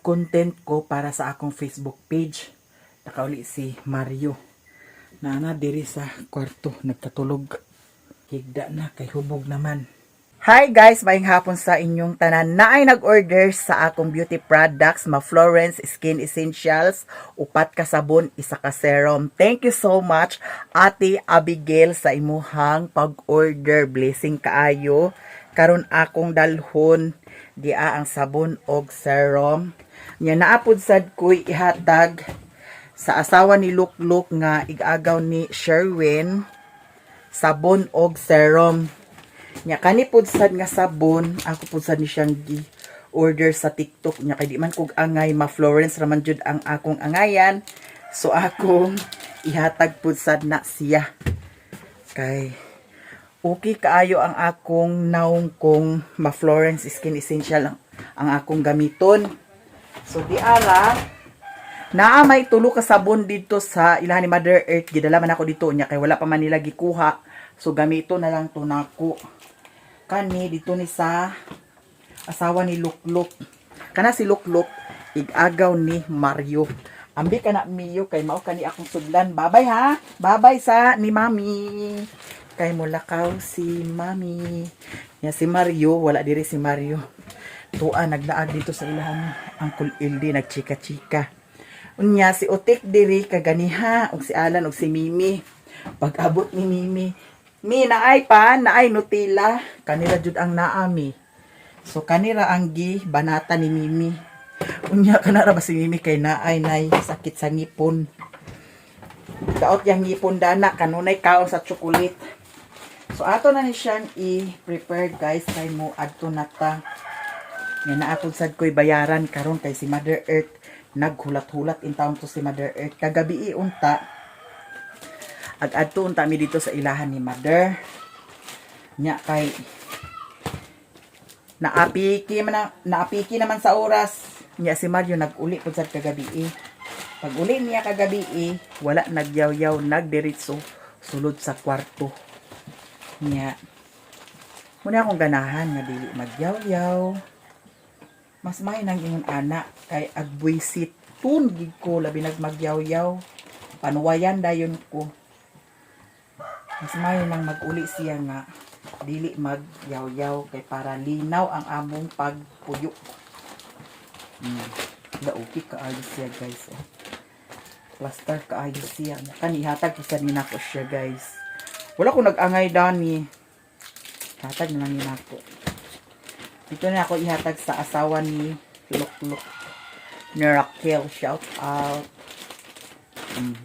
content ko para sa akong Facebook page. Nakauli si Mario. Naana diri sa kwarto nagkatulog. Higda na kay hubog naman. Hi guys, maayong hapon sa inyong tanan. Naay nag-order sa akong beauty products, Ma-Florence Skin Essentials, upat ka sabon, isa ka serum. Thank you so much Ate Abigail sa imuhang pag-order. Blessing kaayo. Karon akong dalhon dia ang sabon og serum. Nya naapod sad ko'y ihatag sa asawa ni Lukluk nga igagaw ni Sherwin, sabon og serum. Nya kani pud sad nga sabon, ako pud sad ni siyang gi-order sa TikTok nya kay di man kog angay, Ma-Florence raman jud ang akong angayan. So akong ihatag pud sad na siya. Kay okay kaayo ang akong naong kong Ma-Florence Skin Essential ang akong gamiton. So di ara naa may tulo ka sabon dito sa ilahan ni Mother Earth. Gidala man ako dito nya kay wala pa man nila gikuha. So gamito na lang to nako. Kani dito ni sa asawa ni Lukluk. Kana si Lukluk igagaw ni Mario. Ambi kana Mio kay mao kani akong sudlan. Babay ha. Babay sa ni Mami. Kay mulakaw si Mami. Ya si Mario, wala diri si Mario. Tuan nagdaag dito sa ilahan Uncle LD nagchika-chika. Unya si Otik diri kaganiha og si Alan og si Mimi. Pag-abot ni Mimi, Mi naay pa, naay Nutella, kanira jud ang naami. So kanira ang gi banata ni Mimi. Unya kanara ba si Mimi kay naay nay sakit sa ngipon. Daot yang ngipon dana kanunay kaon sa chocolate. So ato na ni siyang i-prepare guys kay mo adto na ta. Nga naatod sad ko'y bayaran karon kay si Mother Earth naghulat-hulat in taon to si Mother Earth kagabi unta. Ag-adto unta mi dito sa ilahan ni Mother. Nya kay naapiki naman sa oras. Nya si Mario nag-uli pud sad kagabi. Pag uli niya kagabi, wala nagyaw-yaw, nagdiretso sulod sa kwarto. Nya muna akong ganahan nga dili magyaw-yaw. Mas may nang ingon anak kay agbuisit tun gid ko labi nagmagyaw-yaw. Panuwayan dayon ko. Mas may nang mag-uli siya nga dili magyaw-yaw kay para linaw ang among pagpuyo. Okay kaayo siya guys. Plaster kaayo siya. Kanihatag isa ni nako siya guys. Wala ko nag-angay dani. Hatag na lang ni nako. Dito na ako ihatag sa asawa ni Lukluk. Ni Raquel, shout out.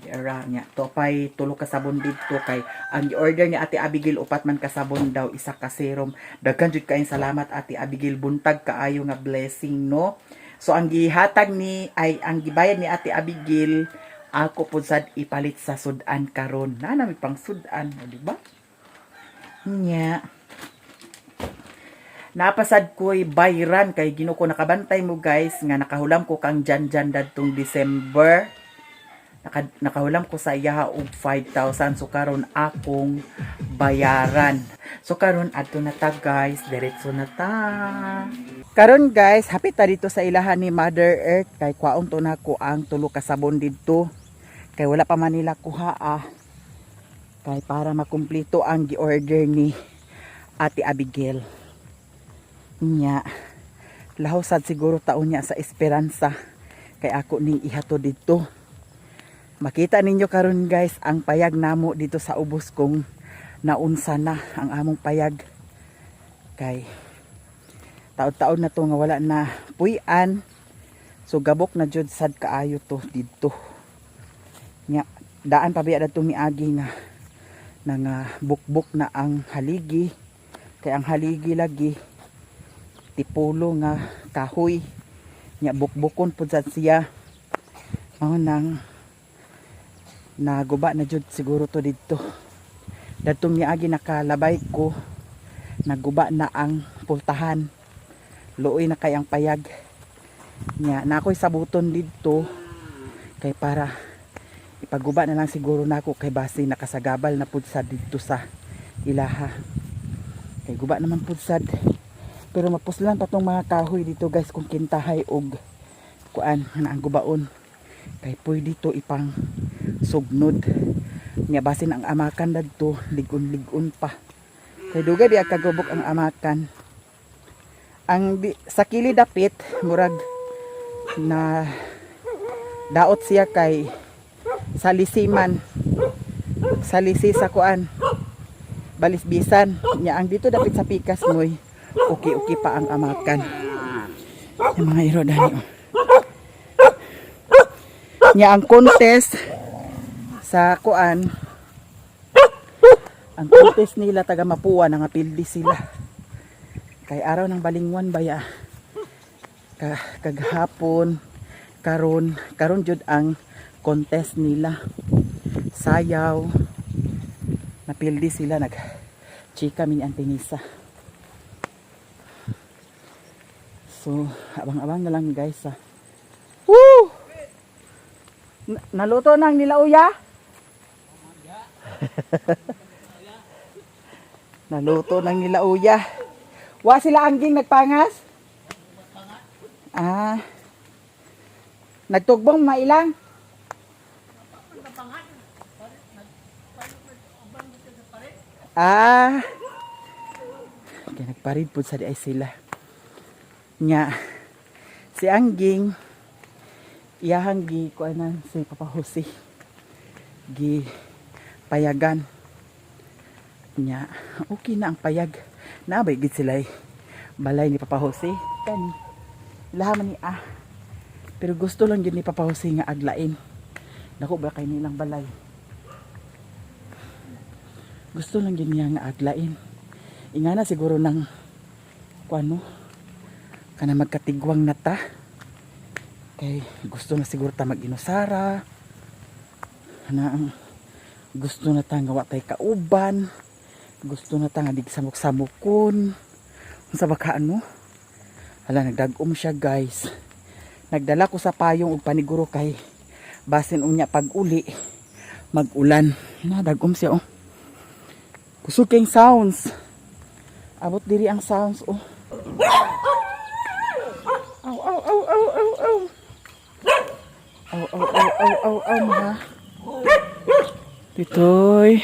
Era niya. To pay tulo ka sabon dito kay ang i-order ni Ate Abigail upat man ka sabon daw, isa ka serum. Daghan jud kayong salamat Ate Abigail, buntag kaayo nga blessing no. So ang gihatag ni ay ang gibayad ni Ate Abigail ako pud sad ipalit sa sudan karon. Na nami pang sudan, di ba? Nya. Napasad ko'y bayran kay Ginoo ko nakabantay mo guys nga nakahulam ko kang Janjan dadtong December. Nakahulam ko sa iya og 5,000 so karon akong bayaran. So karon adto na ta guys, diretso na ta. Karon guys, hapit ta dito sa ilahan ni Mother Earth kay kwaon to nako ang tulo ka sabon didto. Kay wala pa man nila kuha Kay para makumpleto ang gi-order ni Ate Abigail. Nya laho sad siguro taon niya sa esperanza kay ako ning ihato dito. Makita ninyo karon guys ang payag namo dito sa ubos kong naunsa na ang among payag. Kay taon-taon na to nga wala na puy-an. So gabok na jud sad kaayo to dito. Nya daan pa biya dadtong niagi nga bukbok na ang haligi. Kay ang haligi lagi tipulo nga kahoy. Nya bukbukon pud sad siya. Mao nang naguba na jud siguro to dito. Dadtong niagi nakalabay ko, naguba na ang pultahan. Luoy na kay ang payag. Nya na ako'y sabuton dito kay para ipaguba na lang siguro nako kay base nakasagabal na pud sad dito sa ilaha. Kay guba naman pud sad. Pero mapuslan pa tong mga kahoy dito guys kung kintahay og kuan na ang gubaon kay pwede to ipang sugnod nya basin ang amakan dadto ligon-ligon pa kay dugay biag kagubok ang amakan ang sa kilid dapit murag na daot siya kay salisiman salisi sa kuan balisbisan nya ang dito dapit sa pikas moy okay pa ang amakan yung mga iro dani nya ang contest sa kuan ang contest nila taga Mapua nangapildi sila kay araw ng balingwan baya kaghapon karon jud ang contest nila sayaw napildi sila nag chika min ang tinisa so abang-abang na lang guys ha. Woo! Naluto nang nilauya? Naluto nang nilauya. Wa sila angging nagpangas? Nagtugbong mailang? Okay, nagparid po sa di ay sila. Nya, si Angging, iyahang gi kuanan si Papa Jose gi payagan nya okay na ang payag nabay gid sila balay ni Papa Jose kan lahaman ni pero gusto lang yun ni Papa Jose nga aglain nako ba kay nilang balay gusto lang yun niya nga aglain ingana siguro nang kuano kana magkatigwang na ta kay gusto na siguro ta mag-inusara na gusto na ta nga wa tay kauban gusto na ta nga digsamok-samukon unsa ba ka ano hala nagdag-om siya guys nagdala ko sa payong og paniguro kay basin unya pag uli mag-ulan na dag-om siya oh kusuking sounds abot diri ang sounds oh mga titoy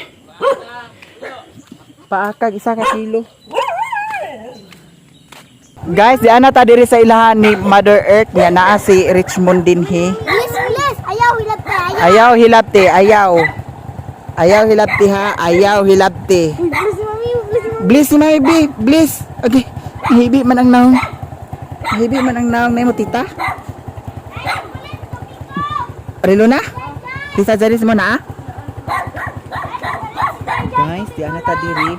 paakag isa ka kilo guys di ana ta diri sa ilahan ni Mother Earth nga naa si Richmond dinhi ayaw hilabte ayaw hilabte ha ayaw hilabte bliss may bi bliss okay hibi man ang naong na mo tita Relo na? Tisa Jaris mo na guys, di ana ta diri.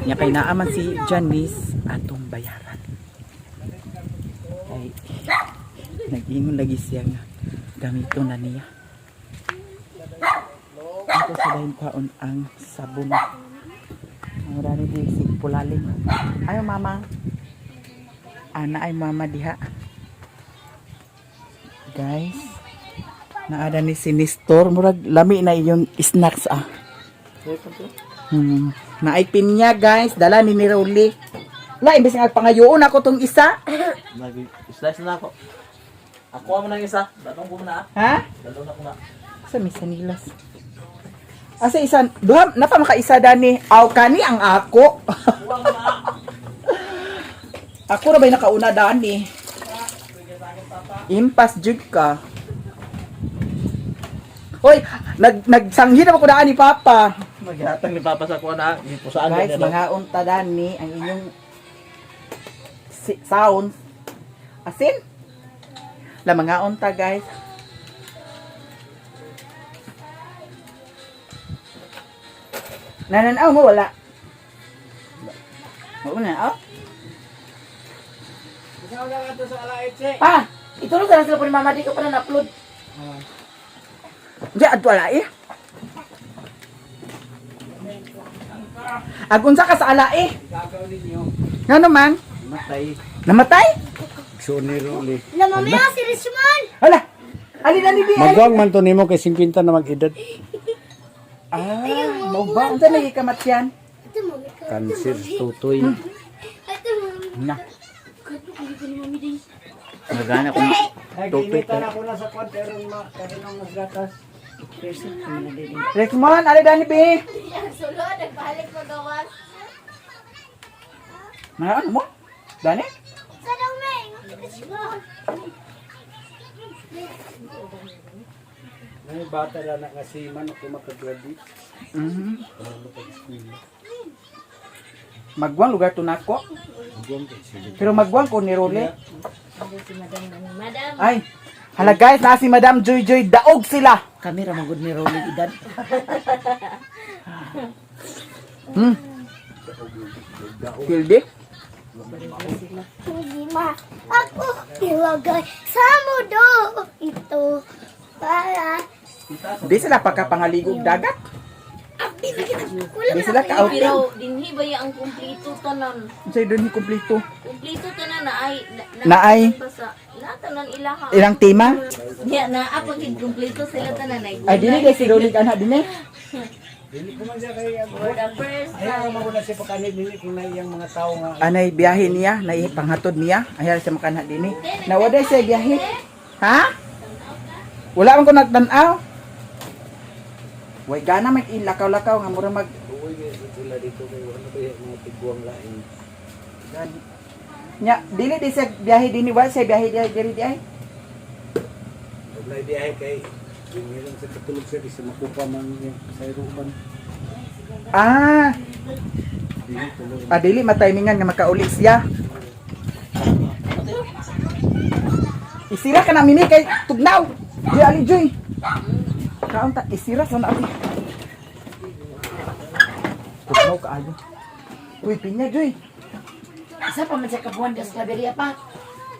Nya kay naaman si Janice atong bayaran. Ay nag-ingon lagi siya nga gamito na niya. Ito sa dahin kwaon ang sabon. Mura ni di si Pulalim. Ayo mama. Ana ay mama diha. Guys, naada ni si Nestor murag lami na yung snacks naay pinya guys dala ni Rolly la imbes nga pangayoon ako tong isa slice na ako mo nang isa datong ko na ha datong na ko na sa misa nilas asa isa duha na pa makaisa dani aw kani ang ako ako ra bay nakauna dani impas jud ka. Hoy, nagsanghid ako daan ni Papa. Maghatang ni Papa sa kuha na. Guys, mga unta dani ang inyong sound. Asin? La mga unta guys. Nananaw mo wala. Wala. Pa, itulog na sila po ni Mama, di ko pa na na-upload. Di, adto alai. Agunsa ka sa alai. Nga naman? Namatay? So ni Rolly. Namamaya si Richmond. Hala, alin na ni Di. Magwag man to nimo kay 50 na mag-edad. Mau ba? Unsa lagi kamat yan? Ito mo. Cancer tutoy. Ito mo. Na. Kato ko ni Mami din. Magana ko. Ay, Tupit, ginitan ako na sa kwan, pero karinong mas gatas. Rexmon, ali dani be. Sulod, nagbalik mo gawas. Mga ano mo? Dani? Sa daw, May. Richmond. May bata lang na kasi man ako makagraduate. Mhm. Para makag-school. Magwang lugar to nako. Magwang kay sila. Pero magwang ko ni Role. Madam. Ay. Hala guys, na si Madam Joy Joy daog sila. Kamera magud ni Rolly edad. Hmm. Kildi? Hindi ma. Ako ilagay sa mudo. Ito para. Di sila pagkapangaligog dagat. Di sila ka Pero dinhi ba ang kumplito tanan? Say doon ni kumpleto. Kumplito tanan na ay Naay. basa. Na tanan ilaha. Ilang tema? Nya na apa gid kumplito sila tanan ay. Ay dili kay si Rolig anak dinhi. Dili ko man siya kay For the first Ayaw time. ko maguna siya pagkanib dili kung na iyang mga tao nga. Anay biyahe niya, nay panghatod niya. Ayar siya makanha dinhi. Nawaday siya biyahe. Ha? Wala man ko nagtan-aw. Way gana may ilakaw-lakaw nga mura mag Uy, sila dito kay ano ba yung mga tigwang lain. gani. Nya dili di siya biyahe dinhi wa siya biyahe diri di ay. Wablay biyahe kay meron sa katulog siya kasi makupa man sa iruman. Ah, Dili tulog. dili matimingan nga makauli siya. Isira ka na mini kay tugnaw. Di ali joy. Kaon ta isira sa na abi. Tugnaw kaayo. Uy pinya joy. Isa pa man sa kabuan des Claveria pa.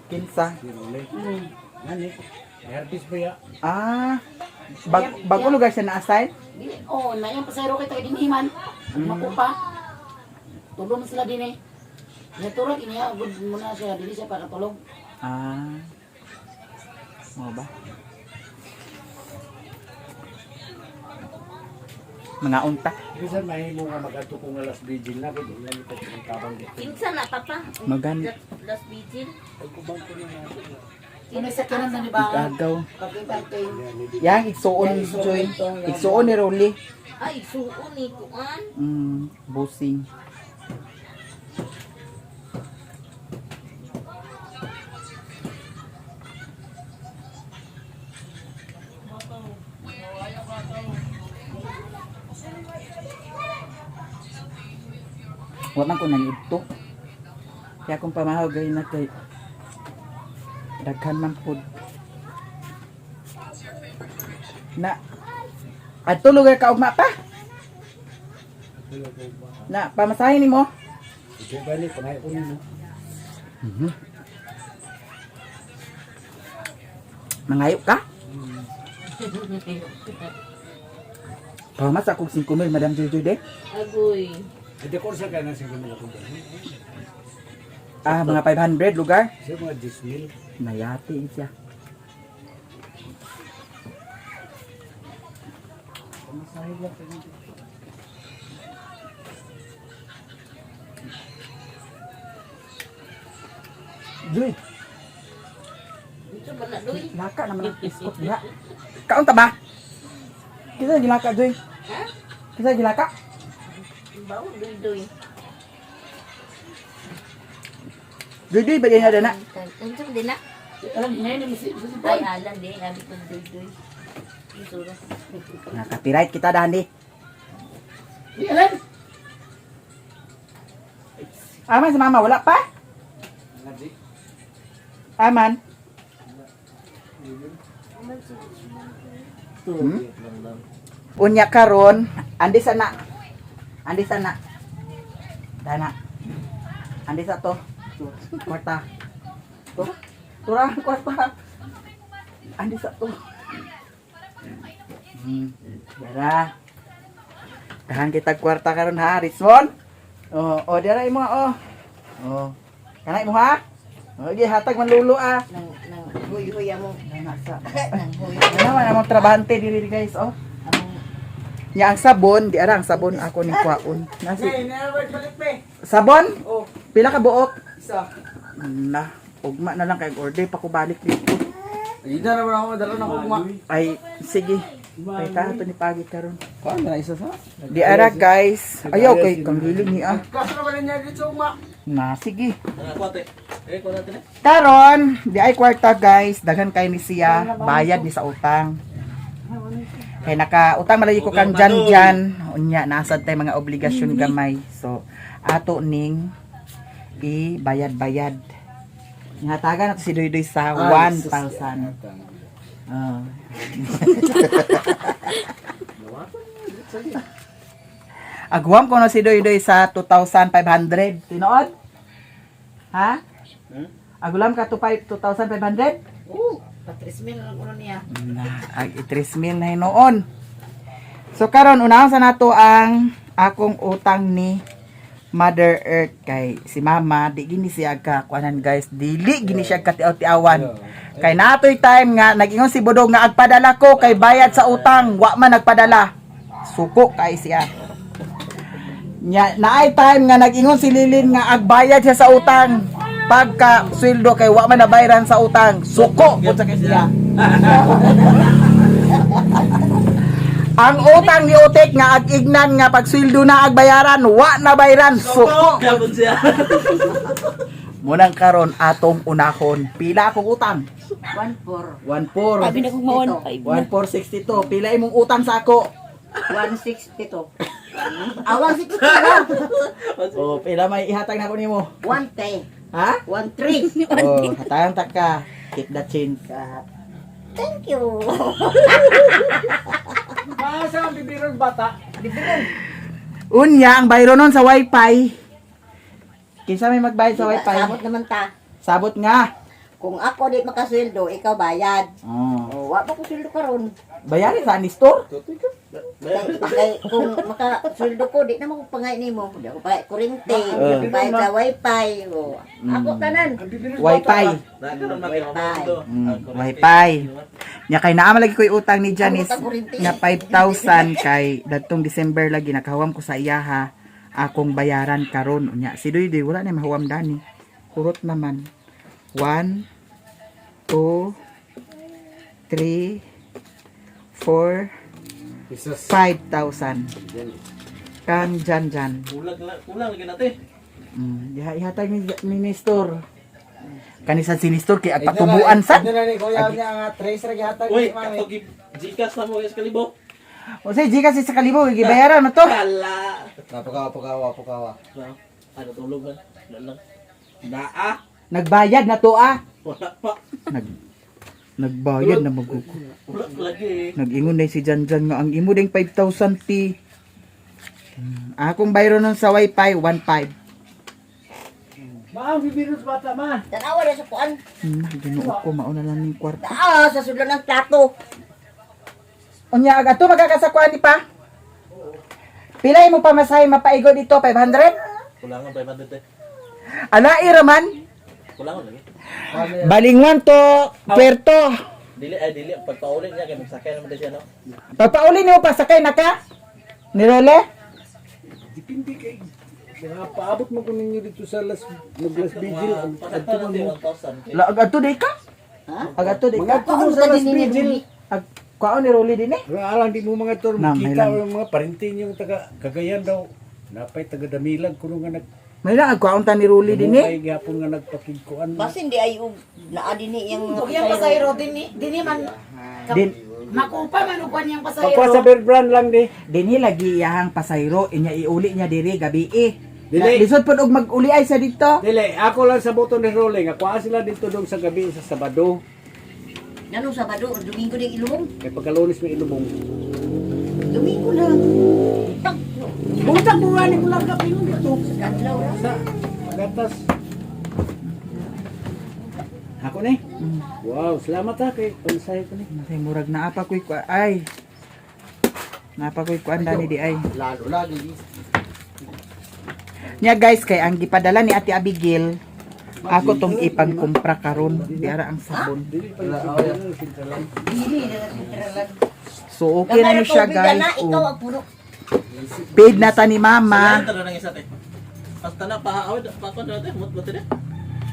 Kinsa? Dirole. Nani? Herpes ba ya? Ah, bago lugar siya na-assign? Dili oh, na yung pasayro kay taga dinhiman. Makupa. Tulong sila din eh. Naturot iniya good muna siya dili siya para tulog. Ah. Mo ba? Mga unta. Bisan mahimo nga mag-adto kung alas vigil na kay dili lang ito ang tabang dito. Kinsa na papa? Maganda. Last vigil. Ay kubang ko na natin. Kung sa kanan na ni ba? Igagaw. Pagkita kay Yang igsuon joy. Igsuon ni Rolly. Ay suon ni kuan. Busing. Wa man ko nanidto. Kaya kung pamahagay na kay daghan man pod. Na adto lugar ka ugma pa? Na pamasahin nimo? Sige bali kunay ko nimo. Mangayop ka? Pamas ako 5,000 Madam Jojo de. Agoy. Hindi ko sa kana sige mo ko dali. Ah, mga 500 lugar. Sige mga 10,000. Mayati siya. Pamasahe lang kayo. Joy, Ito ba na doy? laka naman ang iskot diha. Kaon ta ba? Kita gilaka Joy. Ha? Kita gilaka. Bawo doy doy. Joy Joy bagay nga dana. Unsa din na? alam niya ni si Ay alan di abi ko doy doy. Isura. Copyright kita dahani. Alam. Aman sa mama wala pa? Ngadi. Aman. Unya karon andi sana. Andi sana. Dana. Andi sa to. Kwarta. To. Turang kwarta. Andi sa to. Dara. Tahan kita kwarta karon ha, Rizmon. Oh, dara imo oh. Oh. Kanay mo ha? Okay, hatag man lulo ah. Nang huy-huy mo. Nasa. Nang huy. Ano man among trabahante diri guys oh. Among Nya ang sabon, di ara ang sabon ako ni kwaon. Nasi. Sabon? Oh, Pila ka buok? isa. Na, Ugma na lang kay order pa ko balik dito. Hindi na naman ako madala ng ugma. Ay, sige. Pwede to ni pagi karon. Kuan na isa sa. Di ara guys. Ayaw kay kang hiling ni ah. Kaso naman niya dito ugma. Na sige. Ako ate. Ko natin eh. Karon, di ay kwarta guys, daghan kay ni siya, bayad ni sa utang. Kay naka-utang malagi ko kang dyan. Unya, nasad tay mga obligasyon gamay. So, ato ning i-bayad-bayad. Ngatagan nato si Doydoy sa 1,000. Ah. Agwam ko na si Doydoy sa 2,500. Tinood? Ha? Agulam ka to 2,500? Oo, patrismin lang ko niya. Na, ag 3,000 na noon. So karon unahan sa nato ang akong utang ni Mother Earth kay si Mama di gini siya ka kuanan guys, dili gini siya ka tiaw-tiawan. Kay natoy time nga nagingon si Budog nga agpadala ko kay bayad sa utang, wa man nagpadala. Suko kay siya. Nya naay time nga nagingon si Lilin nga agbayad siya sa utang. Pagka sweldo kay wa man nabayaran sa utang, suko pud sa kay siya. Ang utang ni Utek nga ag-ignan nga pag sweldo na agbayaran, wa na bayaran, suko. Kapon siya. Munang karon atong unahon. Pila akong utang? 1-4. 1,400. Sabi na kong maon. 1,462. Pila imong utang sa ako? 160 to. Awang si Kira. Oh, pila may ihatag na ko nimo? 110. Ha? 1-3. Oh, hatayang tak ka. Keep the change. Thank you. Masa ang bibirong bata? Unya, ang bayro nun sa wifi. Kinsa may magbayad sa wifi? Sabot naman ta. Sabot nga. Kung ako di makasweldo, ikaw bayad. Oh. O, wa pa ko sweldo karon. Bayarin sa store? Kay kung makasweldo ko, di naman ko pangay nimo. Di ako pangay kurente, bayad sa wifi. O, ako tanan. Wifi. Wifi. Nya kay naa man lagi ko'y utang ni Janice nga 5,000 kay dadtong December lagi nakahawam ko sa iyaha akong bayaran karon. Unya si Doydoy wala na mahawam dani. Kurot naman. 1 2 3 4 5,000 kan Jan. Kulang lagi natin. Ihatag ni Nestor. Kanisan si Nestor kay agpatubuan sad. Ano na ni kuya niya nga trace ra gihatag Uy, ni mami. katog Gcash na mo guys kalibo. O say Gcash sa kalibo gibayaran mo to. Kala. Napakawa. Ano tulog ba? Wala lang. Naa. Nagbayad na to ah. Wala pa. Nagbayad na magugo. Wala lagi. Nag-ingon na si Janjan nga ang imo ding 5,000 ti. Akong bayro nun sa wifi 1,500. Maang bibirong bata man. Tanawa na sa kuan. Ginoo ko mauna lang ning kwarto. Sa sulod ng plato. Unya aga to magkakasakwan ni pa. Pila mo pamasahe mapaigo dito 500? Kulangan 500 eh. Ana iraman. Kulangan lagi. Balingan to Puerto. Dili pagpaulin niya kay magsakay naman din siya no. Papauli mo pa sakay na ka? Ni Role? Dipindi kay mga paabot mo ko ninyo dito sa Las Vigil. Pasakta lang din 1,000. La agad to day ka? Ha? Agad to day Mga ka? tulo sa Las Vigil. Kaon ni Role din eh? Alang di mo mga tor Na, may makita lang. ang mga parintin yung taga Cagayan daw. Napay taga Damilag kuno nga nag May lang agkaon ta ni Role din eh? Ay gapon nga nagpakigkuan. Bas hindi ay naadini yung Yung pasayro dini man Din makupa man ug yung pasayro. Kapwa sa Bear Brand lang di. dinhi lagi iyahang pasayro inya iuli niya diri gabi eh. Dili. Lisod pud og mag-uli ay sa dito. Dili, ako lang sa boto ni Rolling. Ako sila dito dong sa gabi sa Sabado. Nanong Sabado, Domingo din ilubong. Kay pagkalunis may ilubong. Domingo lang. Buntag mo nga ni mula gabi mo dito. Adlaw ra. Sa gatas. Ako ni. Wow, salamat ha kay pansahe ko ni. Ay murag na apa koy ay. Napa koy kuan dani di ay. Lalo lagi. Nya guys kay ang gipadala ni Ate Abigail ako tong ipangkumpra karon diara ang sabon. Dili pa yung sintalan. Dili na sintralan. So okay na ni siya guys. Ikaw Oh, ang puno. paid na ta ni mama. Tara nang isa te. Basta na paawid pa ko dati mut mo tede.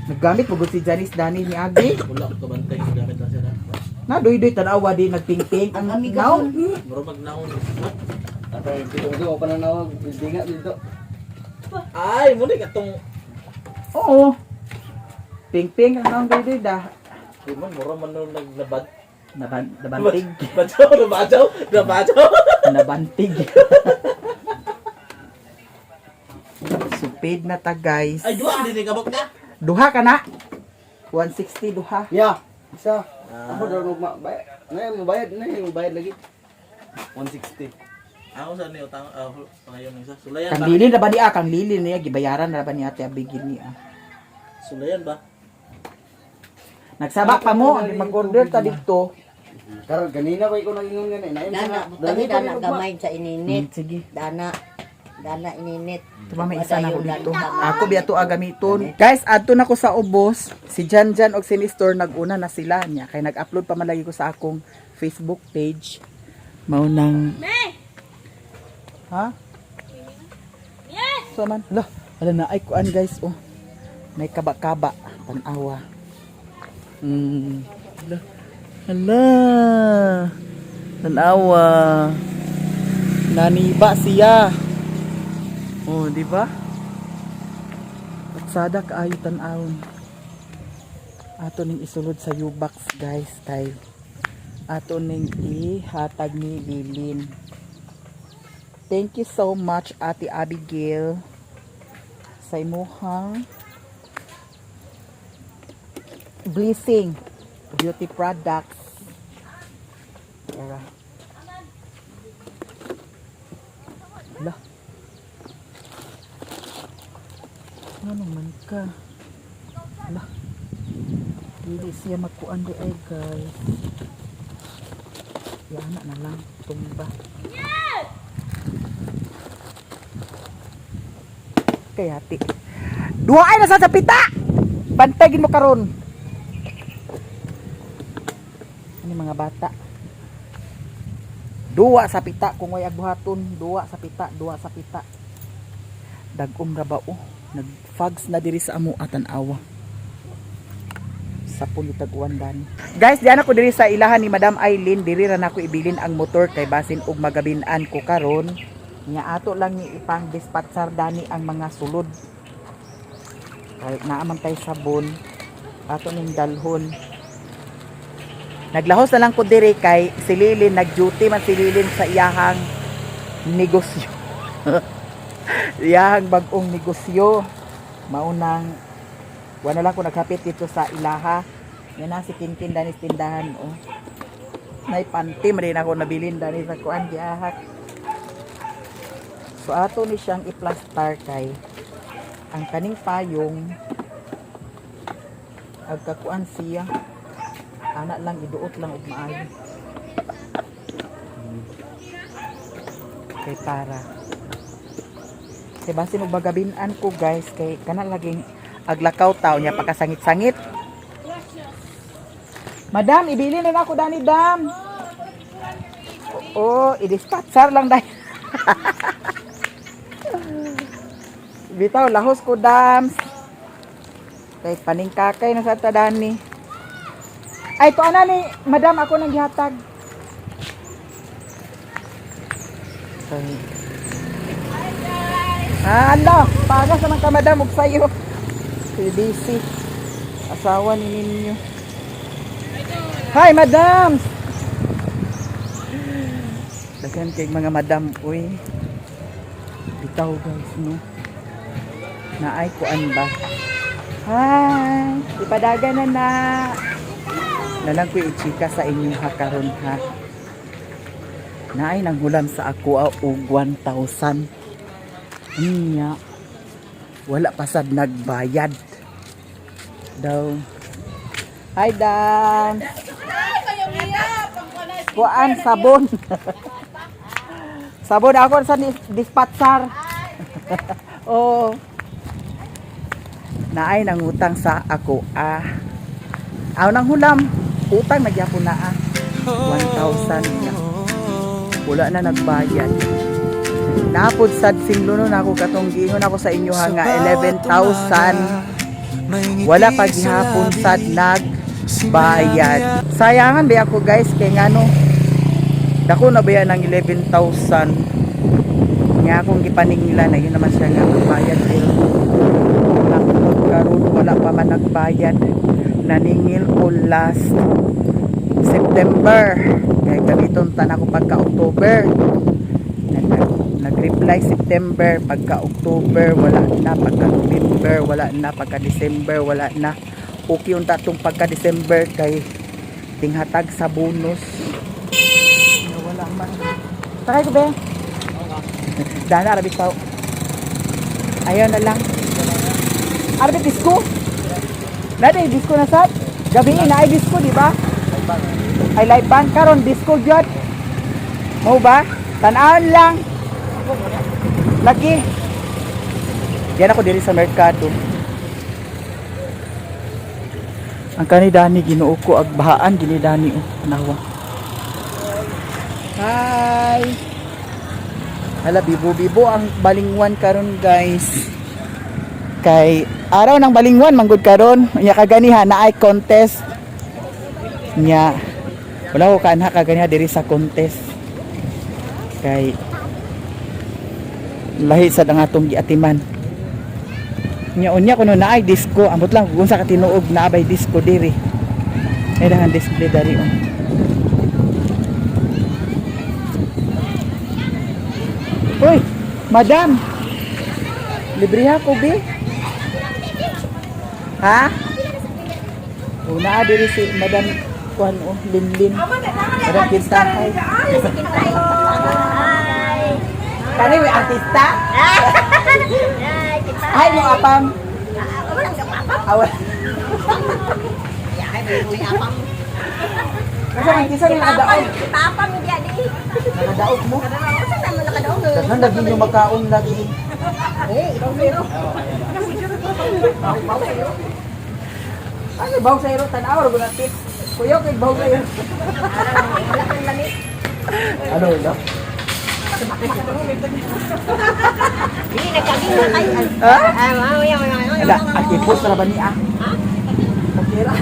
Naggamit mo si Janice Dani ni Agi. Wala ko kabantay yung gamit na sila. Na doy-doy tanawa di nagpingping ang Ang amiga now. Muro magnaon. At ay pitong-do pa na nawag dinga dito. Ay, muna katong Oo. Pingping ang naong doy-doy da. Dimon mura man nung naglabad. Nabantig. Nabajaw. Nabantig. Supid na ta guys. Ay, duwa din kabok na. Duha ka na. 160 duha. Ya, isa. Ako daw magbayad. Ngayon mabayad lagi. 160. Ako sa niyo tang pangayon isa. Sulayan Kang ba? lili na ba niya? Kang lili niya. Gibayaran na ba ni Ate Abigin niya? Sulayan ba? Nagsabak pa mo. Mag-order ta dito. Karon kanina ba ikaw nagingon nga na. Dana, dana gamay sa ininit. Sige. Dana ininit. Ito ba may isa na ako dito. Ako biya to agamiton. Guys, adto na ko sa ubos. Si Janjan og si Nestor naguna na sila niya. Kaya nag-upload pa man lagi ko sa akong Facebook page. Maunang... Ha? So man. Ala na ay kuan guys. Oh. May kaba-kaba. Tanawa. Hala. Tanawa. Naniba siya. Oh, di ba? Patsada kaayo tan-awon. Ato ning isulod sa U-box, guys, kay ato ning ihatag ni Lilin. Thank you so much, Ate Abigail, sa imuhang blessing beauty products. Tara. Hala. Ano naman ka? Hala. Hindi siya magkuan di ay guys. Yana na lang. Tumba. Kaya ti. Duha ay nasa sa pita! Bantagin mo karon. Ano mga bata? Duwa sa pita. Kung may agbuhaton. Duwa sa pita. Duwa sa pita. Dagom rabao. Nag-fags na diri sa amo atan awa. Sa pulitag-uwan dani. Guys, diyan ako diri sa ilahan ni Madam Aileen. Diri ra nako ibilin ang motor kay basin og magabinan ko karon. Nya ato lang ni ipang dispatcher dani ang mga sulod. Kay naaman tay sabon. Ato ning dalhon. Naglahos na lang ko diri kay si Lilin nag-duty man si Lilin sa iyahang negosyo. Iyahang bagong negosyo. Maunang wala lang ko naghapit dito sa ilaha. Yan na si Kinkin dani sa tindahan. Oh. May pantim rin ako nabilin dani sa kuan giahak. So ato ni siyang i-plaster kay ang kaning payong agkakuan siya. Anak lang iduot lang og maayo. Kay para. Kay basin og bagabinan ko guys kay kana laging aglakaw taw niya pakasangit-sangit. Madam, ibili na ako dani dam. Oo, i-dispatcher lang dahil. Bitaw, lahos ko dams. Kay paningkakay na sa tadani. Ay, to ana ni, madam, ako nang gihatag. Hala, pagas naman ka madam, ug sayo. Si busy. Asawa ni ninyo. Hi, madam! Dagan kay mga madam, uy. Bitaw guys, no? Naay kuan ba? Hi! Ipadagan na. Nalang ko i-chika sa inyo ha karon ha. Naay nang hulam sa ako og 1,000. Niya. Wala pa sad nagbayad. Daw. Hi Dan. Kuan sabon. Sabon ako sa dispatcher. Oh. Naay nang utang sa ako aw nang hulam utang nagyapon na 1,000 niya. Wala na nagbayad. Napod sad singlo nun ako katong giingon ako sa inyo ha nga 11,000 Wala pa gihapon sad nagbayad. Sayangan ba ako guys kay ngano dako na ba ng 11,000 nga akong gipaningila na yun naman siya nga magbayad pero karon wala pa man nagbayad. Naningil ko last September kaya gamiton tan ako pagka October. Nag-reply September, pagka October wala na, pagka November wala na, pagka December wala na. Okay yung tatong pagka December kay tinghatag sa bonus. Wala man. Sakay ko ba? Dana, Arabic pa. Ayaw na lang. Arabic disco? Dati, disco na sad? Gabi na ay disco, di ba? Ay live band. Karon disco dyan. Mau ba? Tanaan lang. Lagi. Yan ako diri sa merkado. Ang kanidani Ginoo ko ag bahaan ginidani oh nawa. Hi. Hala bibo-bibo ang balingwan karon guys. Kay araw ng balingwan manggod karon. Nya kaganiha na ay contest. Nya wala ko kanha kaganiha diri sa contest. Kay lahi sa atong giatiman. Nya unya kuno na ay disco, ambot lang kung sa katinuog na abay disco diri. Ay dangan display dari on. Uy, madam. Libre ako bi? Ha? Una diri si Madam Kuan oh, Linlin. Madam Kintahay. Kani may artista? Ay mo apam. Awan. Kasi may kisa rin nakadaog. Tapang dia di. Nakadaog mo? Sa naman nakadaog. Dahan lagi nyo makaon lagi. Ibang zero. Ano baw sa iro tanaw ro gunapit. Kuya kay baw kayo. Ano ito? Hindi nagkaging na kayo. Ha? Mamaya. Ala, akipos na ba niya? Okay ra.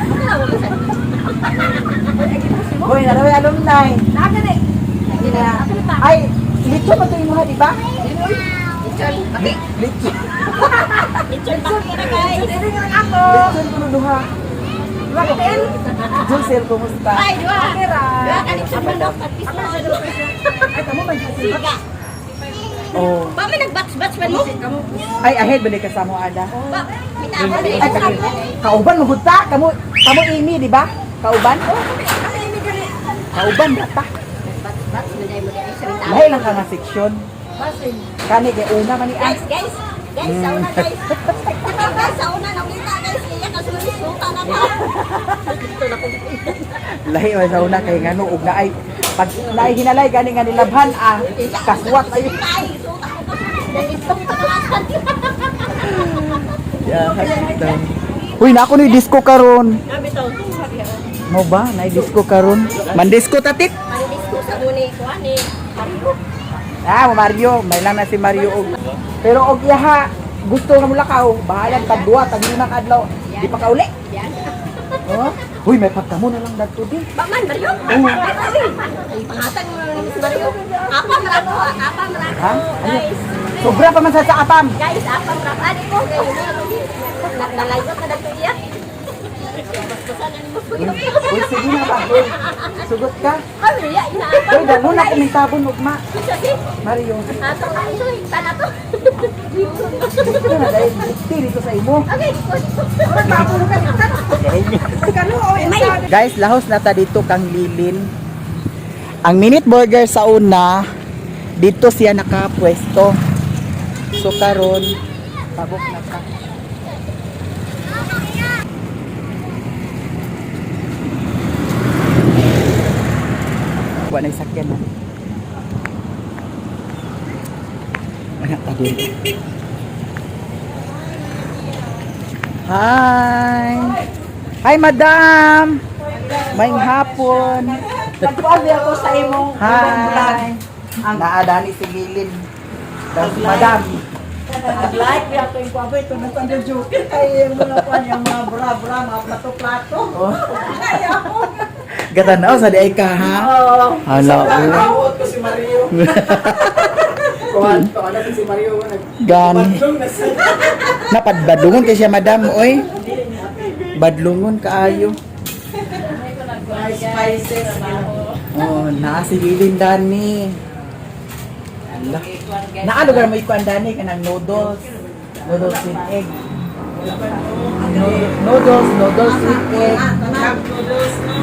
Boy, na daw alumni. Nakakani. Ay, lito pa to imo di ba? Lechon. Lito. Lechon pakira guys. Lechon ako. Lito kuno duha. Bakit? Josel, kumusta? Ay, dua. Dua ka lechon manok at pisla. Ay, kamo man Siga. Oh. Ba may nag-batch-batch man mo? Ay, ahead ba ni kasama ada? Ba, mitama ni. Ay, kauban mo ta, kamo imi di ba? Kauban? Kauban bata. Batch-batch mo dai mo dai sa mitama. Lahi lang ka nga section. Kani kay una man ni Guys, sauna guys. Guys, sauna na kita guys. Iya ka sulit-suta na ba? Dito na ko. Lahi man sa una kay ngano ug naay pag naay hinalay gani nga nilabhan kaswat ay. Ay, suta ko pa. Dito ka na. Yeah, uy, na ako ni disco karon. Nabi to. Mo ba? Na disco karon. Man disco tatit. Manilis ko sa muni ko ani. Ah, Mario, may lang na si Mario og. Pero og yaha, gusto na mula ka, bahala tag duwa, tag lima ka adlaw. Di pa ka uli. Yan. Oh. Uy, may pagkamo na lang dagto di. Ba man Mario? Ay, pangatag mo na si Mario. Apa marako, Ha? guys. Sobra pa man sa apam. Guys, apa marako ani ko kay nalagot na dagto iya. Uy, sige na ba? Uy, sugot ka. Kami ya ina. Uy, dalo na kumintabon ugma. Kasi Mario, ato ito tana to. ito na dahil dito sa imo. Okay, Guys, lahos na ta dito kang Lilin. Ang Minute Burger sa una, dito siya nakapwesto. So karon, pabok na ta. Wala na sakyan na. Anak ta dito. Hi! Hi, madam! Maing hapon. Pagkuhan ako sa imong Hi! Ang naadani si Lilin. Madam. Like niya ito yung kwabo, ito na tanda joke. Ay, yung mga kwan, yung mga bra-bra, mga plato-plato. Ay, ako. Gatanaw sa di ka ha. Oo. Hala. Nakawot ko si Mario. Kuhan ko si Mario. Gan. Badlong na siya. Napadbadlungon kay siya madam oy. Badlungon kaayo. Spices. Oh, naa si Lilin Dani. Ala. Naa lugar mo ikuan Dani kanang noodles. Noodles with egg. Noodles with egg. Cup noodles, no?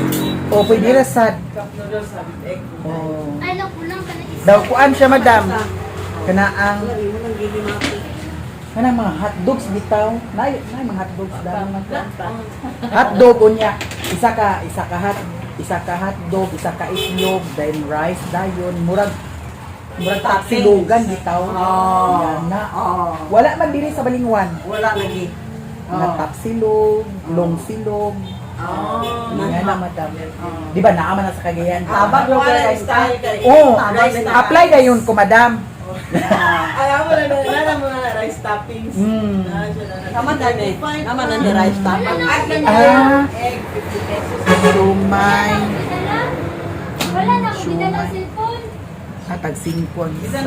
O pwede ra sad. Cup noodles sa egg. Oh. Ay, lang, kulang ka na isa. Daw kuan siya madam. Kanaang kanang mga hotdogs bitaw. Nay mga hotdogs dami man. Hotdog unya. Isa ka hotdog, isa ka itlog, then rice dayon murag tapsilugan bitaw. Na. Wala man diri sa Balingwan. Wala lagi. Mga tapsilog, longsilog. Yan na madam. Di ba naaman na sa Cagayan? Tabag local style. Oh, apply na yun ko madam. Alam mo na mga rice toppings. Naman na ni. Naman na ni rice toppings. Ah, Egg, 50 pesos. sumay. Wala na akong dinala cellphone. Tag 5 ang isa.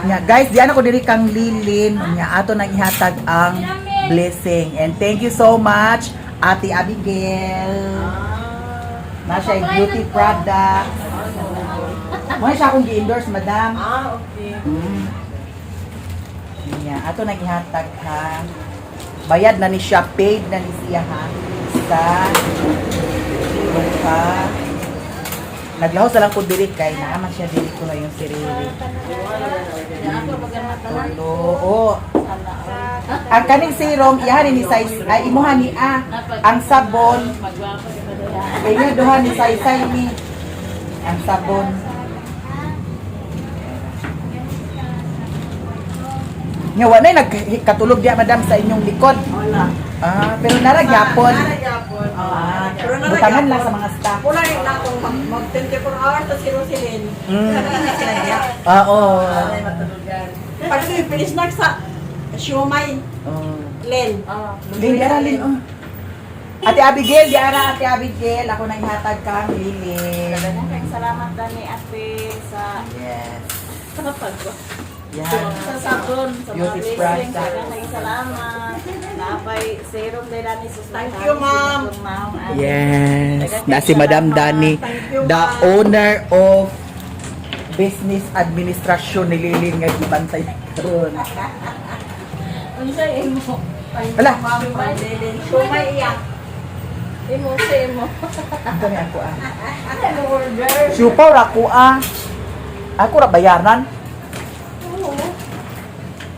Nya guys, diyan ako diri kang Lilin. Nya ato nang ihatag ang blessing. And thank you so much Ate Abigail. Na siya yung beauty product. Mo siya akong gi-endorse madam. Okay. Nya ato nang ihatag ha. Bayad na ni siya, paid na ni siya ha. Sa lupa. Naglaho sa lang ko diri kay naaman siya diri ko na yung sirili. Tulo. Oh. Ang kaning serum iyahan ni size ay imuhan ni ang sabon. Kaya duha ni size ni ang sabon. Nga wala nagkatulog diya madam sa inyong likod. Wala. Ah, pero naragyapon. Naragapon. Pero butangan lang sa mga staff. Wala rin na akong mag 24 hours sa sirusilin. Ah, oo. Pag finish na sa siomay, Oh. Len. Lin, Lin, oh. Ate Abigail, diara Ate Abigail. Ako nang ihatag kang Lilin. Salamat na ni Ate sa Yes. kapag Yan. sa sabon, sa mga Beauty blessings. product. Maraming salamat. Napay serum din ni Sus. Thank you, ma'am. Yes. Na si Madam Dani, the owner of business administration ni Lilin nga gibantay karon. Unsa imo? Wala. Sumay iya. Imo sa imo. Ito ni ako ah. Ano order? Super ako ah. Ako ra bayaran.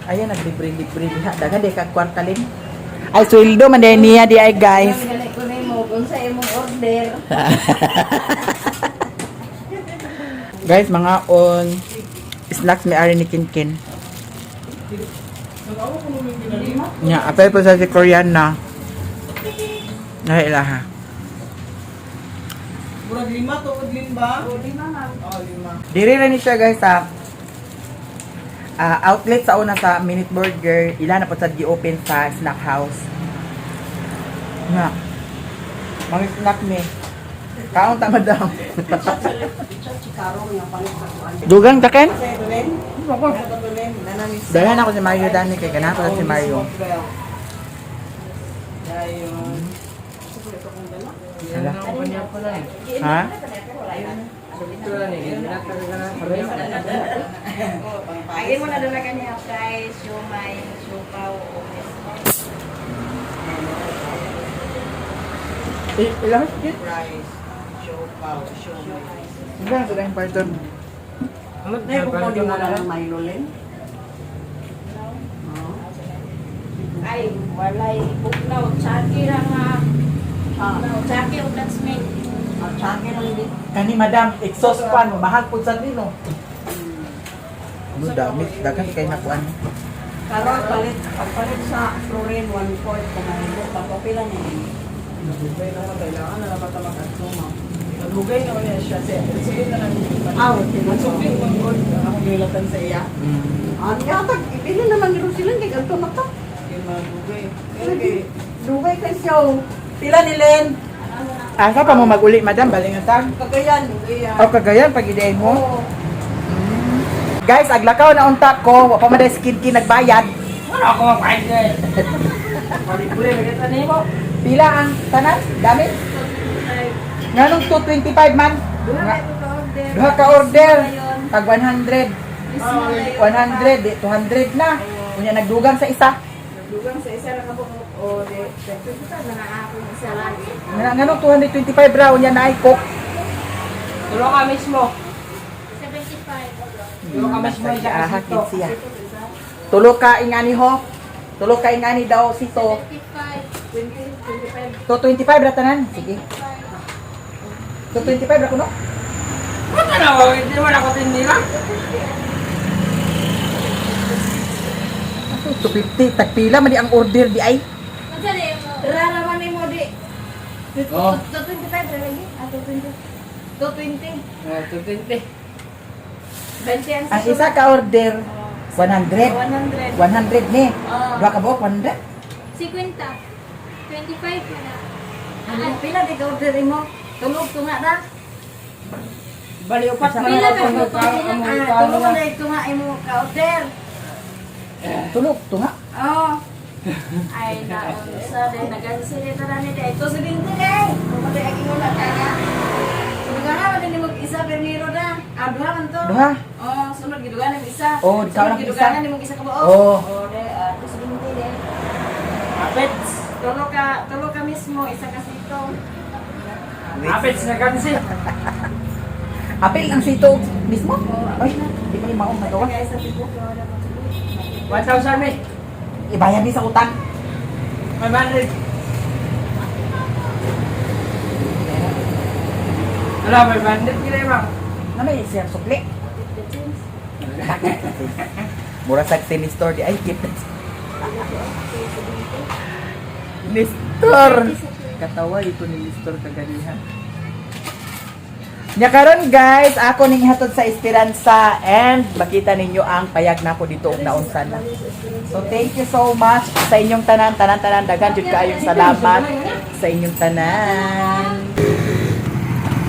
Ayan, naglibre-libre niya. Dagan di kag kwartalin. Ay, sweldo man din niya di ay guys. Ganit ko nimo kung sa imong order. Guys, mga on snacks may ari ni Kinkin. Nya, apel po sa si Korean na. Nahilaha. Murag 5 to 5 ba? Lima ma'am. Oh, 5. Diri ra ni siya guys sa outlet sa una sa Minute Burger. Ila na po sa gi-open sa snack house. Nga. Mga snack ni. Kaon ta madam. Dugang taken? Dahan ako si Mario Dani kay kana ko si Mario. Hala. Ha? Agin mo na doon na kanya guys, siomay, siopaw, omes. Ilang kit? Rice, siopaw, siomay. Ilang sa dang parton. Ay, kung mo di mo na lang may lulin. Ay, walay buklaw, tsaki lang nga. Tsaki o classmate. Tsaki lang din. Kani madam, exhaust fan, mahal po sa nino. Ano dami, dagan kay nakuan. Karon pagpalit sa chlorine 1/4 kung ano, papapila niya. Nabubay naman kailangan na naman ta mag-asuma. Maglugay na niya siya. Sige na lang. Aw, Magsugli mo akong nilatan sa iya. ang yatag, ibili naman nilo sila kay ganito na to. Sige, maglugay. Okay. Dugay kay siya. Pila ni Len? Asa pa mo mag-uli, madam? Balingatan? Kagayan. O kagayan, pag-idein mo? Guys, aglakaw na unta ko. Wa pa man skin nagbayad. Wala ako magbayad eh. Pali-puli, magkita niyo mo. Pila ang tanan? Dami? Nganong 225 man? Duha ka order. Tag 100. 100, 200 na. Kunya nagdugang sa isa. Dugang sa isa lang ako o de sa na ako isa lang. Nganong 225 raw niya na ay cook. Tulo ka mismo. 75. Tulo ka mismo siya. Tulo ka ingani ho. Tulo ka ingani daw sito. 25. 225 ra tanan. Sige. 225 ra kuno. Ano na ako? Hindi naman ako tinira. 250 tagpila man di ang order di ay. Rara man ni mo di. Oh. 225 ra lagi. 220. 220. 20 ang Ang isa ka order 100. 100. 100 ni. Ah. Duha ka buok 100. 50. 25 ka na. Ano pila di ka order mo? Tulog tunga na. Bali upat Sa man pila ako ka mo, ka. Tulog na tunga imo ka order. Tulog tunga. Oh. Ay naon sa day nagansi dito na ni day. Ito sa binti day. Kung day aking wala kaya. Sunod nga naman din mo isa permiro na. Duha man to. Duha. Oh, sunod gidugan ng isa. Oh, ikaw lang gidugan isa. ni mo isa ka ba? Oh. Oh, day ito sa binti day. Apets. Tulo ka mismo isa ka sito. Apets na gansi. Apil ang sito mismo. Ay, di pa ni maong magawa. Kaya sa tipo. 1,000 mi. Ibayad ni sa utang. 500. Wala, 500 kila bang. Na may siya sukli. Mura sa store di ay kit. Nestor. Katawa ito ni Nestor kagalihan. Nya karon guys, ako ning hatod sa Esperanza and makita ninyo ang payag nako dito og naunsan na. So thank you so much sa inyong tanan daghan jud kaayong salamat sa inyong tanan.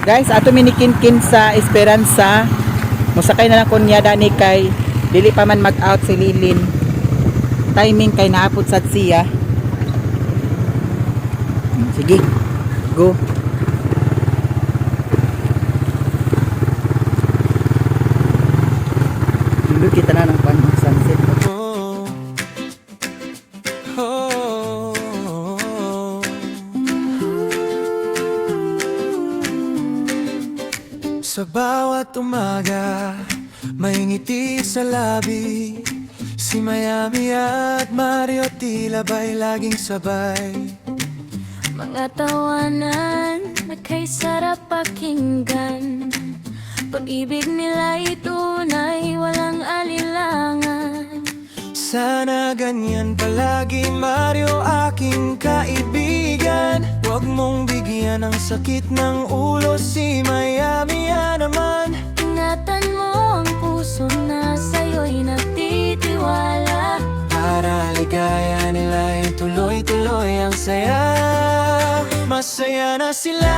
Guys, ato minikinkin sa Esperanza. Musakay na lang kun niya dani kay dili pa man mag-out si Lilin. Timing kay naapod sad siya. Sige. Go. Dulu kita na ng sunset. Sa bawat umaga, may ngiti sa labi. Si Miami at Mario tila ba'y laging sabay. Mga tawanan na kay sarap pakinggan. Pag-ibig nila'y tunay, walang alilangan. Sana ganyan palagi Mario, aking kaibigan. Huwag mong bigyan ng sakit ng ulo si Miami naman. Ingatan mo ang puso na sa'yo'y nagtitiwala. Para ligaya nila'y tuloy-tuloy ang saya. Masaya na sila,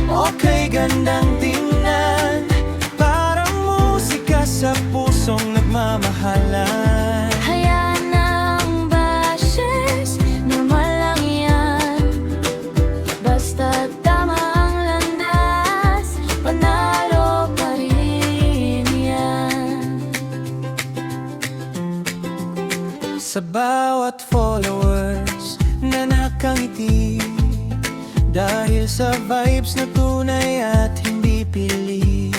okay gandang tingnan. Parang musika sa pusong nagmamahalan. Hayaan na ang bashes, normal lang yan. Basta tama ang landas, panalo pa rin yan. Sa bawat followers na nakangiti, dahil sa vibes na tunay at hindi pili.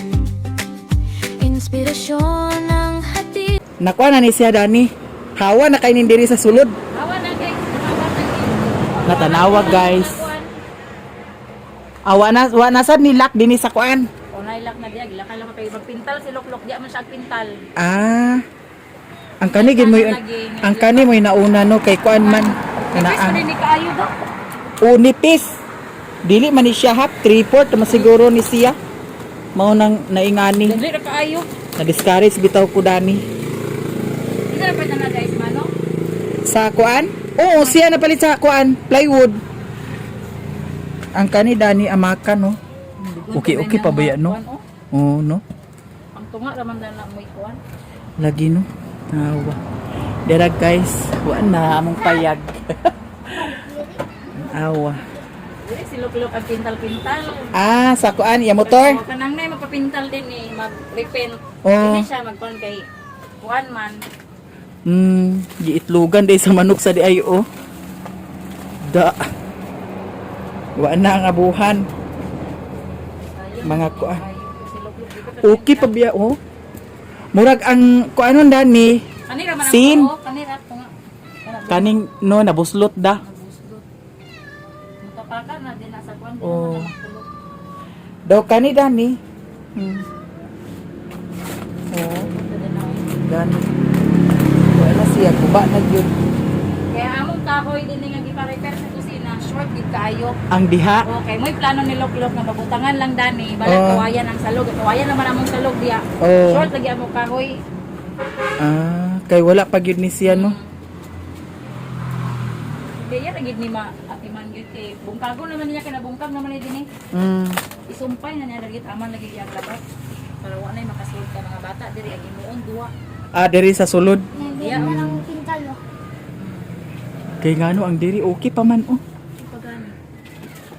Inspirasyon ng hati. Nakuha na ni siya Dani. Hawa na kay nindiri sa sulod. Awa na kay. Natanawag guys. Awa na sad ni Lak dinhi sa kuan. Unay lak na diya, gilakay lang kay magpintal si Loklok diya man siya pintal. Ah. Ang kani gid mo ang kani mo nauna no kay kuan man. Kanaan. Ni kaayo ba? Unipis. Dili man ni siya half, 3/4 naman siguro ni siya. Mao nang naingani. Dili ra kaayo. Na-discourage bitaw ko dani. Isa ra pa na guys mano. Sa kuan? Oo, siya napalit sa kuan, plywood. Ang kani dani amaka no. Okay pa ba yan no? Oo no. Ang tunga raman na mo ikuan. Lagi no. Awa. Dira guys, wa na among payag. Awa. Dili silok-lok ang pintal-pintal. Ah, sa kuan iya motor. O kanang nay magpapintal din eh, mag-repaint. Oo. Hindi siya magkuan kay kuan man. Giitlugan day sa manok sa di ay oh. Da. Wa na ang abuhan. Mga kuan. Okay pa biya oh. Murag ang kuanon dani, Kanira man Sin. ang kanira tunga. kaning no nabuslot da. Mutapakan na din sa kuan din Oo. naman magtulog. Daw kani dani. Oh, dani. Wala siya guba na gyud. Kaya among kahoy din nga gipa-repair sa kusina, short gid kaayo. Ang diha. Okay, mo'y plano ni Lok-Lok na mabutangan lang dani, balat Oo. kawayan ang salog. Kawayan naman among salog diya. Oo. Short lagi among kahoy. Kay wala pa gyud ni siya no. Kaya lagi ni atiman gyud kay bungkago naman niya kay nabungkag naman ni dinhi. Isumpay na niya lagi aman lagi iyang labat. Para wa nay makasulod ka mga bata diri agi muon duwa. Diri sa sulod. Diya man Kay ngano ang diri okay pa man oh. pagani.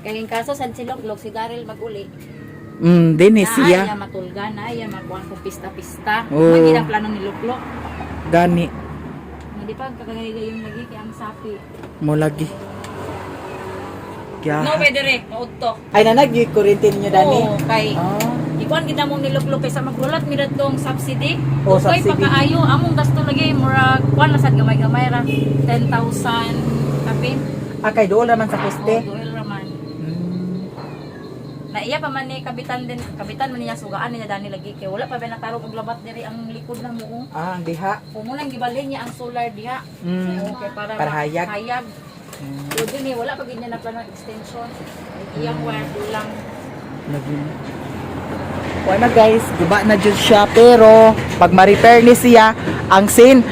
Kaya in kaso sad si Lok-Lok si Garel maguli. Dini Na siya ay matulgan na ay makuan kung pista-pista. Oo. Magid ang plano ni Lok-Lok. gani Hindi pa kagaygayon lagi kay ang sapi. mo lagi. Kya. No pwede re, maudto. Ay nanag gyud kuryente ninyo dani. Oo, kay Ah. ikuan kita mong niluklok kaysa maglulat mi tong subsidy. Oo, Kay subsidy. pagkaayo among gasto lagi murag kuan na sad gamay-gamay ra 10,000 kapin. Kay dool naman sa Oo, poste. duel raman. Na iya pa man ni kabitan man niya sugaan niya dani lagi kay wala pa ba natarong og labat diri ang likod na mo. Ang diha. Kung mo lang gibalhin niya ang solar diha. Okay, para hayag. Hayag. So din eh, wala pa gid niya na plano extension. Iyang wire lang. Lagi. Wala guys, guba na jud siya pero pag ma-repair ni siya ang sin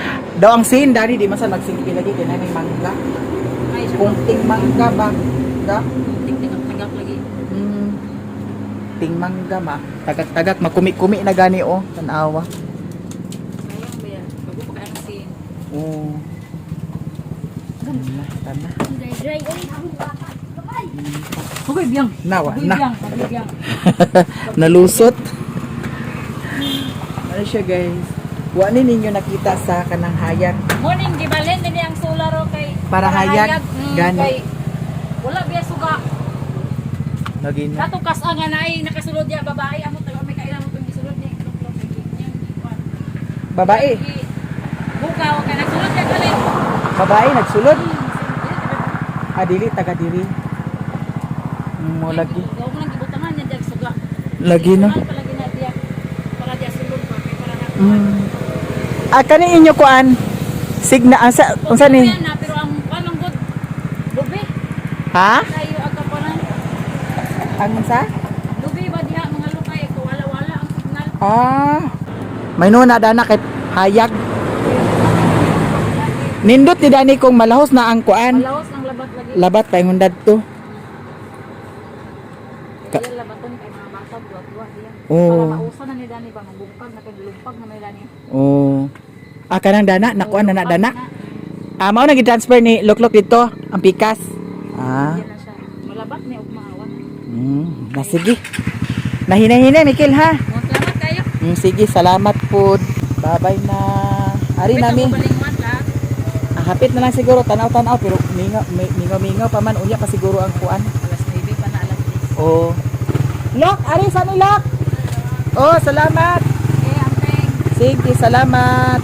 dani di man sa magsilbi lagi kay may mangga. Ay, siya Kung ting mangga ba? Da? tingnan lagi. Ting mangga ma. Tagak-tagak makumi-kumi na gani oh, tanawa. Sayang ba yan? Bago pa kaya kasi. Oh. Tana. Hugoy biyang. Nawa Hugoy na. biyang. Nalusot. Ano siya guys? Wa ni ninyo nakita sa kanang hayag. Morning, gibalhin din ang solar o kay Para hayag. Gani. Kay, wala biya suga. Lagi na. Kato kas nga na ay nakasulod niya babae amo tayo may kailan mo itong gisulod niya. Babae. Bukaw kay nagsulod niya galit. Babae nagsulod. Dili taga diri. Mo lagi. Gaw mo lang gibutangan niya diag suga. Lagi no. Palagi na diya. Para diya sulod pa kay para na. Kani inyo kuan? Signa asa unsa ni? Yan na pero ang anong good. Lubi. Ha? Kayo aga pa lang. Ang sa? Lubi ba diha mga lukay ko wala-wala ang signal. May nuna dana kay hayag. Nindot ni dani kung malahos na ang kuan. Malawos ng labat lagi. Labat pa yung to. Kaya labaton kay mga bata buwa-buwa diya. Oo. Para mausa na ni Dani ba magbungkag na kay lumpag na may Dani. Oh. Kanang dana, nakuan na dana. Mao na gi-transfer ni Lok-Lok dito, ang pikas. Yan na siya. Malabat ni og maawan. Na sige. Nahina-hina Mikil ha. Salamat kayo. Sige, salamat po. Bye-bye na. Ari nami. Balingwan la. Hapit na lang siguro tanaw-tanaw pero mingaw pa man unya pa siguro ang kuan. Alas 9 pa na alas 10. Oh. Lok, ari sa ni Lok. Oh, salamat. Okay, ampeng. Sige, salamat.